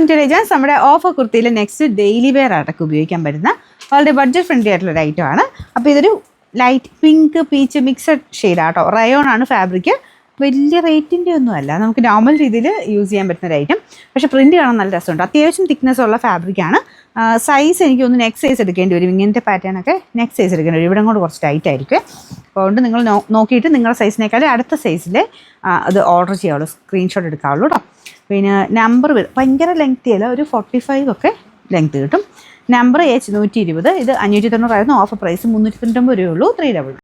Intelligence നമ്മുടെ offer കുർത്തിയിൽ next daily wear ആയിട്ടൊക്കെ ഉപയോഗിക്കാൻ പറ്റുന്ന വളരെ ബഡ്ജറ്റ് ഫ്രണ്ട്ലി ആയിട്ടുള്ള ഒരു ഐറ്റമാണ്. അപ്പോൾ ഇതൊരു ലൈറ്റ് പിങ്ക് പീച്ച് മിക്സഡ് ഷെയ്ഡാട്ടോ. റയോൺ ആണ് ഫാബ്രിക്. വലിയ റേറ്റിൻ്റെ ഒന്നും അല്ല, നമുക്ക് നോർമൽ രീതിയിൽ യൂസ് ചെയ്യാൻ പറ്റുന്ന ഒരു ഐറ്റം. പക്ഷേ പ്രിൻറ്റ് കാണാൻ നല്ല രസമുണ്ട്. അത്യാവശ്യം തിക്നെസ് ഉള്ള ഫാബ്രിക്കാണ്. സൈസ് എനിക്ക് ഒന്ന് നെക്ക് സൈസ് എടുക്കേണ്ടി വരും. ഇങ്ങനത്തെ പാറ്റേണൊക്കെ നെക്ക് സൈസ് എടുക്കേണ്ടി വരും. ഇവിടെ കൊണ്ട് കുറച്ച് ടൈറ്റ് ആയിരിക്കും. അപ്പോൾ അതുകൊണ്ട് നിങ്ങൾ നോക്കിയിട്ട് നിങ്ങളുടെ സൈസിനേക്കാളും അടുത്ത സൈസിൽ അത് ഓർഡർ ചെയ്യാവുള്ളൂ, സ്ക്രീൻഷോട്ട് എടുക്കാവുള്ളൂ കേട്ടോ. പിന്നെ നമ്പർ ഭയങ്കര ലെങ്തി അല്ല, ഒരു 45 ഒക്കെ ലെങ്ത് കിട്ടും. Number H120. ഇത് 590 ഓഫർ പ്രൈസ് 399 രൂപയുള്ളൂ. 399.